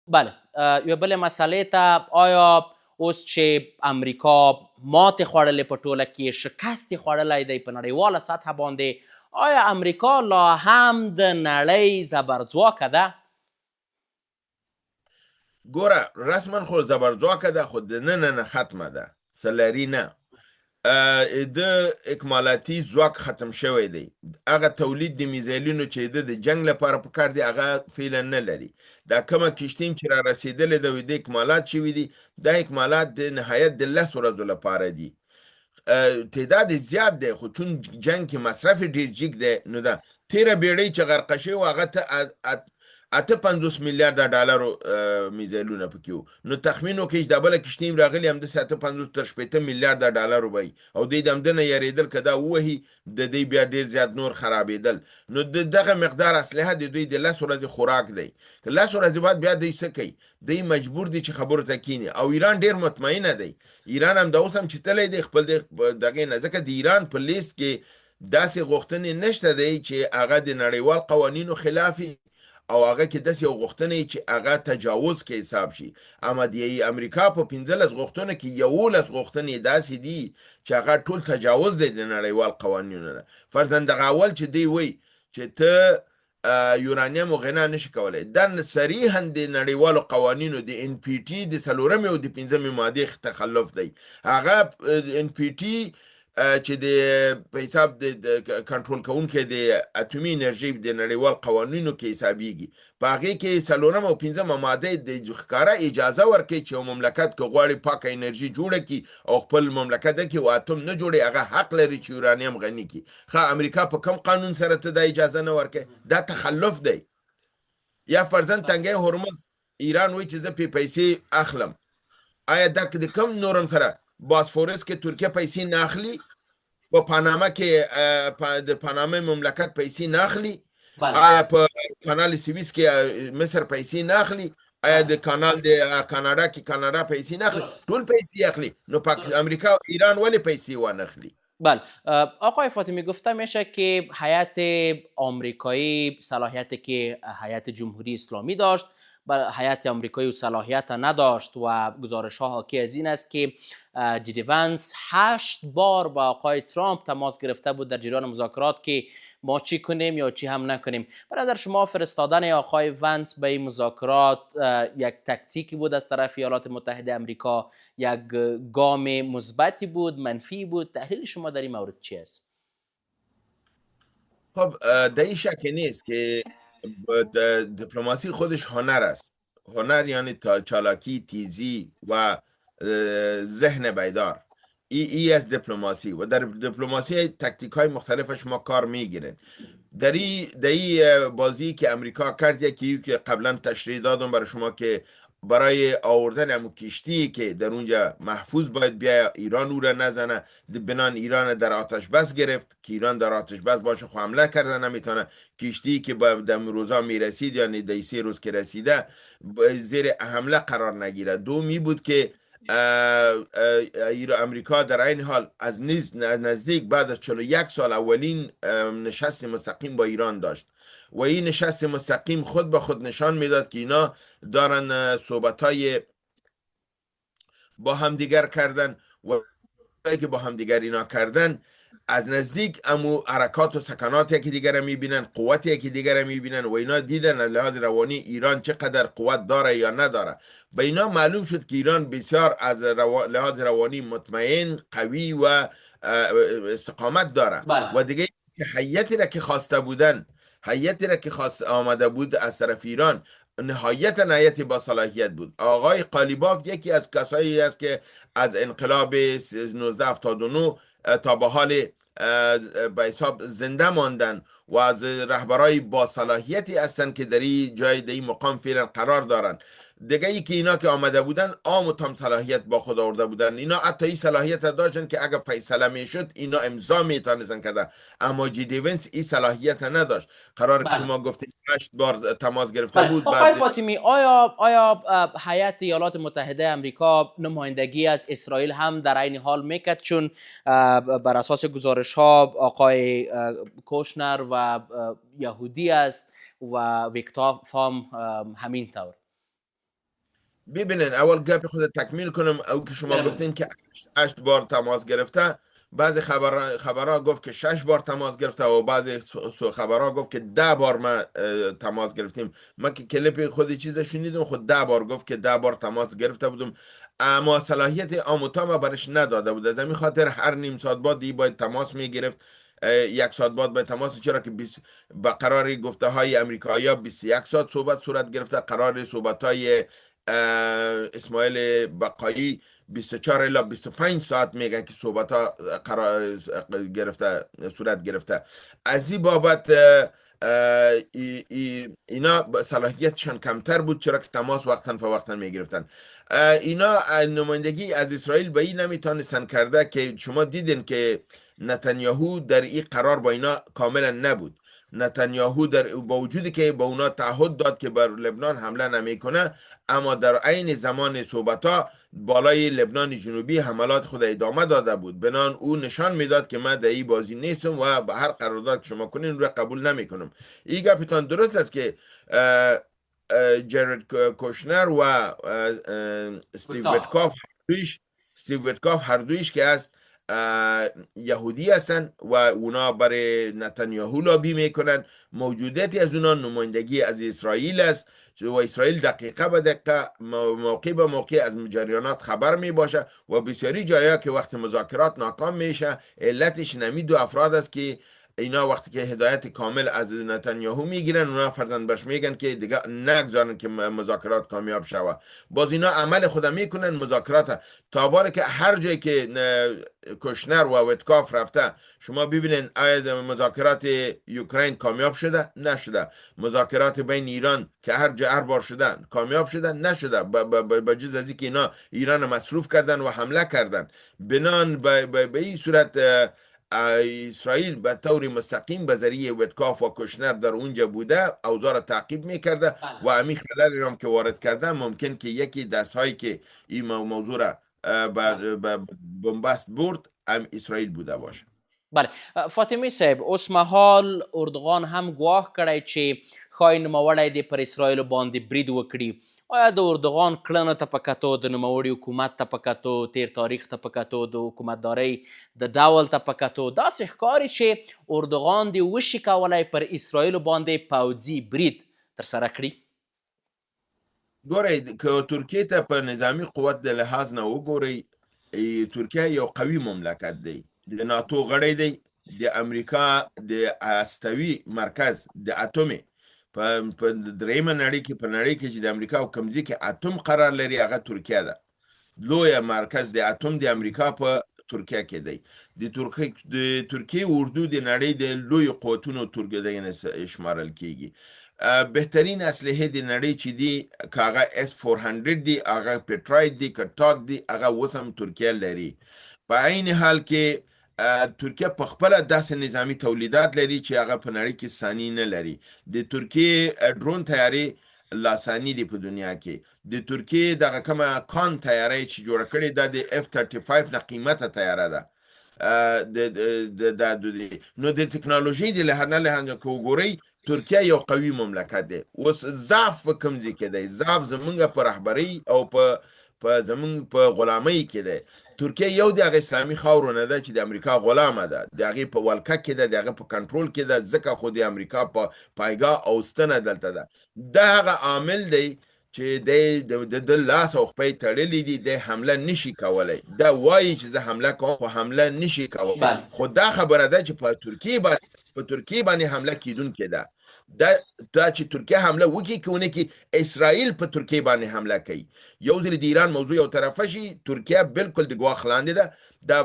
بله، یو بل مسئله ته آیا اوس چې امریکا ماتې خوړلې په ټوله کې شکست یې خوړلی دی په نړیواله سطحه باندې، آیا امریکا لا هم د نړۍ زبرځواکه ده؟ ګوره رسما خو زبرځواکه ده، خو دننه نه ختمه ده، سلري نه. د اکمالاتي ځواک ختم شوی دی. هغه تولید د میزایلونو چې د جنگ لپاره پکار دی هغه فعلا نه لري. دا کومه کشتیم چې را رسیدلې ده د اکمالات شوي دي، دا اکمالات د نهایت د 10 ورځو لپاره دي. تعداد زیات دی، خو چون جنگ کې مصرف ډیر جګ دی، نو دا تیره بیړۍ چې غرقه شوې هغه ته 58 میلیارده ډالرو میزایلونه پکې وو. نو تخمین وکړئ چې دا بله کشتۍ راغلې همداسې 58 تر 60 میلیارده ډالرو به وي، او دوی د همده نه یارېدل که دا ووهي د دوی بیا ډېر زیات نور خرابېدل. نو دغه مقدار اسلحه د دوی د 10 ورځې خوراک دی. که 10 ورځې بعد بیا دوی څه کوي؟ دوی مجبور دي چې خبرو ته کینی، او ایران ډېر مطمئنه دی. ایران هم دا اوس هم چې تللی دی خپل دغې نه، ځکه د ایران په لیست کې داسې غوښتنې نشته دی چې هغه د نړیوال قوانینو خلافي، او هغه کې داسې یو غوښتنه چې هغه تجاوز کې حساب شي. اما د امریکا په 15 غوښتنو کې 11 غوښتنې داسې دي چې هغه ټول تجاوز دی د نړیوال قوانینو نه. فرضاً دغه اول چې دی وایي چې ته یورانیم غنا نشي کولای، دا صریحا د نړیوالو قوانینو د ان پی ټي د 4 او د 5 ماده تخلف دی. هغه ان پی ټي چې د په حساب د کنټرول کوونکي د اټومي انرژي د نړیوال قوانینو کې حسابيږي، په هغه کې 4 او 5 ماده د ښکارا اجازه ورکړي چې مملکت کې غواړي پاکه انرژي جوړه کړي او خپل مملکت کې اتوم نه جوړي، هغه حق لري چې یورانیم غني کړي. خو امریکا په کوم قانون سره ته د اجازه نه ورکړي؟ دا تخلف دی. یا فرضاً تنګي هرمز ایران وایي چې زه په پیسې اخلم، آیا دا د کوم نورم سره؟ باسفورس کې ترکیه پیسې نه اخلي، په پاناما کې د پاناما مملکت پیسې نه اخلي، آیا په کانال سویس کې مصر پیسې نه اخلي، آیا د کانال د کاناډا کې کاناډا پیسې نه اخلي؟ ټول پیسې اخلي. نو امریکا ایران ولی پیسې وانه اخلي؟ بله، آقای فاطمی گفته میشه که هیئت آمریکایی صلاحیت که هیئت جمهوری اسلامی داشت، هیئت آمریکایی صلاحیت نداشت و گزارش ها حاکی از این است که جی ونس 8 بار با آقای ترامپ تماس گرفته بود در جریان مذاکرات که ما چی کنیم یا چی هم نکنیم. به نظر شما فرستادن آقای ونس به این مذاکرات یک تکتیکی بود از طرف ایالات متحده آمریکا، یک گام مثبتی بود، منفی بود؟ تحلیل شما در این مورد چی است؟ خب در این شک نیست که دیپلماسی خودش هنر است. هنر یعنی چالاکی، تیزی و ذهن بیدار. ای از دیپلماسی، و در دیپلماسی تکتیک های مختلفش ما کار میگیرن. در این بازی که امریکا کرد، یکی که قبلا تشریح دادم برای شما که برای آوردن امو کشتی که در اونجا محفوظ باید بیا، ایران او را نزنه، بنان ایران در آتش بس گرفت که ایران در آتش بس باشه خو حمله کرده نمیتونه. کشتی که در روزا میرسید، یعنی در 3 روز که رسیده، زیر حمله قرار نگیره. دومی بود که امریکا در این حال از نزدیک بعد از 41 سال اولین نشست مستقیم با ایران داشت، و این نشست مستقیم خود به خود نشان میداد که اینا دارن صحبت‌های با همدیگر کردن، و که با همدیگر اینا کردن از نزدیک امو حرکات و سکنات یکی دیگر میبینن، قوت یکی دیگر میبینن، و اینا دیدن از لحاظ روانی ایران چقدر قوت داره یا نداره. به اینا معلوم شد که ایران بسیار از لحاظ روانی مطمئن، قوی و استقامت داره. و دیگه هیئتی را که خواسته بودن، هیئتی را که آمده بود از طرف ایران، نهایتا هیئت با صلاحیت بود. آقای قالیباف یکی از کسایی است که از انقلاب 1979 تا به حال به حساب زنده ماندن و از رهبرای با صلاحیتی هستند که در این جای در این مقام فعلا قرار دارن. دیگه ای که اینا که آمده بودن عام و تام صلاحیت با خود آورده بودن. اینا حتی این صلاحیت داشتن که اگر فیصله میشد اینا امضا میتونستن کرده، اما جی ونس این صلاحیت نداشت. قرار که شما گفتید 8 بار تماس گرفته بود. آقای فاطمی، آیا هیئت ایالات متحده آمریکا نمایندگی از اسرائیل هم در این حال میکرد؟ چون بر اساس گزارش ها آقای کوشنر و یهودی است و ویکتور فام همین طور. ببینن اول گپ خود تکمیل کنم. او که شما گفتین که 8 بار تماس گرفته، بعضی خبرها گفت که 6 بار تماس گرفته و بعضی خبرها گفت که 10 بار ما تماس گرفتیم. من که کلیپ خودی چیز شنیدم، خود 10 بار گفت که 10 بار تماس گرفته بودم، اما صلاحیت آموتا ما برش نداده بود. از همین خاطر هر نیم ساعت بعد باید تماس میگرفت، 1 ساعت بعد باید تماس، چرا که با قرار گفته های امریکایی 21 ساعت صورت گرفته، قرار صحبت های اسماعیل بقایی 24 الی 25 ساعت میگن که صحبت ها قرار صورت گرفته. از این بابت اینا صلاحیتشان کمتر بود، چرا که تماس وقتا فوقتا میگرفتن. اینا نمایندگی از اسرائیل به این نمیتونستن کرده که شما دیدین که نتانیاهو در این قرار با اینا کاملا نبود. نتانیاهو با وجودی که با اونا تعهد داد که بر لبنان حمله نمیکنه، اما در عین زمان صحبت ها بالای لبنان جنوبی حملات خود ادامه داده بود. بنان او نشان میداد که من در این بازی نیستم و به هر قرارداد که شما کنین رو قبول نمیکنم. این گپتان درست است که جرد کوشنر و استیو ویتکاف هر دویش که است یهودی هستن و اونا برای نتانیاهو لابی میکنن. موجودیتی از اونا نمایندگی از اسرائیل است و اسرائیل دقیقه به دقیقه موقع به موقع از جریانات خبر می باشه و بسیاری جایا که وقت مذاکرات ناکام میشه علتش نمی دو افراد است که اینا وقتی که هدایت کامل از نتانیاهو میگیرن، اونا فرزند برش میگن که دیگه نگذارن که مذاکرات کامیاب شوه. باز اینا عمل خود میکنن مذاکرات تا باره که هر جایی که کوشنر و ویتکاف رفته شما ببینین آیا مذاکرات اوکراین کامیاب شده؟ نشده. مذاکرات بین ایران که هر بار شده کامیاب شده؟ نشده. با جز از اینکه اینا ایران مصروف کردن و حمله کردن. بنان به این صورت اسرائیل به طور مستقیم به ذریعه ویتکاف و کوشنر در اونجا بوده، اوضاع را تعقیب میکرده و امی خلال هم که وارد کرده ممکن که یکی دست هایی که این موضوع را به بنبست برد اسرائیل بوده باشه. بله فاطمی صاحب، اوس مهال اردوغان هم ګواښ کړی چې ښایي نوموړی دې پر اسرائیلو باندې برید وکړي. آیا د اردوغان کړنو ته په کتو، د نوموړي حکومت ته په کتو، تیر تاریخ ته په کتو، د حکومتدارۍ د ډول ته په کتو داسې ښکاري چې اردوغان دې وشي کولی پر اسرائیلو باندې پوځي برید ترسره کړي؟ ګورئ، که ترکیه ته په نظامی قوت د لحاظ نه وګورئ، ترکیه یو قوي مملکت دی، د ناتو غړی دی، د امریکا د هستوي مرکز د اتومي په دریمه نړۍ کې، په نړۍ کې چې د امریکا او کمزي کې اتوم قرار لري هغه ترکیه ده. لوی مرکز د اتوم د امریکا په ترکیه کې دی. د ترکیه اردو د نړۍ د لوی قوتونو ترکیه شمارل کیږي. بهترین اسلحه د نړۍ چې دی که هغه S-400 دی، هغه پیټرایت دی، که ټاک دی، هغه اوس هم ترکیه لري. په عین حال کې ترکیه په خپله داسې نظامی تولیدات لري چې هغه په نړۍ کې ثاني نه لري. د ترکیه ډرون تیارې لاسانی دی په دنیا کې. د ترکیه دغه کومه کان تیارې چې جوړه کړې ده د F-35 نه قیمته تیاره ده. نو د تکنالوژي د لحاظ نه که وګورئ ترکیه یو قوي مملکت دی. اوس ضعف په کوم ځای کې دی؟ ضعف زمونږ په رهبرۍ او په زمونږ په غلامۍ کې دی. ترکیه یو د هغه اسلامي خاورو نه ده چې د امریکا غلامه ده، د هغې په ولکه کې ده، د هغه په کنټرول کې ده، ځکه خو د امریکا په پایګاه او ستنه دلته ده. دا هغه عامل دی چې د لاس او خپې تړلې دي، د حمله نشي کولی. دا وایي چې زه حمله کوم خو حمله نشي کولی. خو دا خبره ده چې په ترکیه باندې حمله کیدونکې ده. دا چې ترکیه حمله وکړي که ونه کړي، اسرائیل په ترکیه باندې حمله کوي. یو ځل د ایران موضوع یو طرفه شي، ترکیه بالکل د ګواښ لاندې ده. دا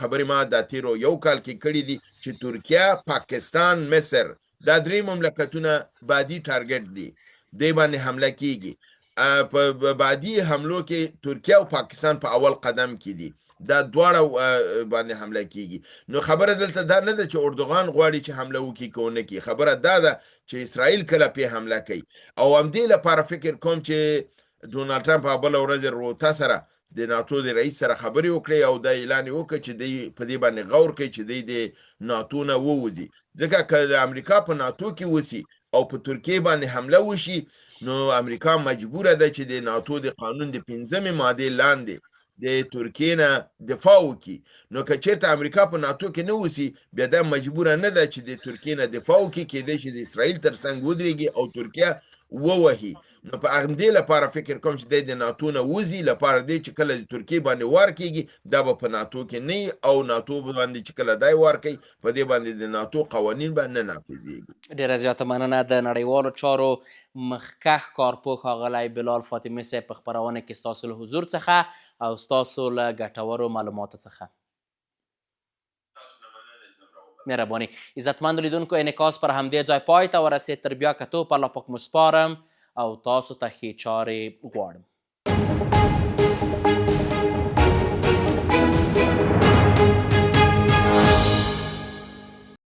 خبرې ما د تیرو یو کال کې کړي دي چې ترکیه، پاکستان، مصر دا درې مملکتونه بعدي ټارګټ دي، دوی باندې حمله کیږي. په بعدي حملو کې ترکیه او پاکستان په اول قدم کې دي، دا دواړه باندې حمله کیږي. نو خبره دلته دا نه ده چې اردوغان غواړي چې حمله وکړي که ونه کړي، خبره دا ده چې اسرائیل کله پې حمله کوي. او همدې لپاره فکر کوم چې ډونالډ ټرمپ په بله ورځ روته سره د ناتو د رئیس سره خبرې وکړي او دا اعلان یې وکړ چې دی په دې باندې غور کوي چې دی د ناتو نه ووځي. ځکه که د امریکا په ناتو کې وسی او په ترکیه باندې حمله وشي نو امریکا مجبوره ده چې د ناتو د قانون د 15مې مادې لاندې د ترکیه نه دفاع وکړي نو که چېرته امریکا په ناتو کې نه اوسي بیا دا مجبوره نه ده چې د ترکیه نه دفاع وکړي کېدای شي د اسرائیل تر څنګ ودرېږي او ترکیه ووهي نو په همدې لپاره فکر کوم چې دی د ناتو نه وځي لپاره دی چې کله د ترکیې باندې وار کېږي دا به په ناتو کې نه او ناتو باندې چې کله دی وار کوي په دې باندې د ناتو قوانین به نه نافظېږي. ډیره زیاته مننه د نړیوالو چارو مخکښ کارپوه ښاغلی بلال فاطمي صاحب په خپرونه کې ستاسو له حضور څخه او ستاسو له ګټورو معلوماتو څخه. مهرباني. عزتمندو لیدونکو انعکاس پر همدې ځای پای ته ورسېد. تر بیا کتو په الله پاک مو سپارم او تاسو ته ښې چارې غواړم.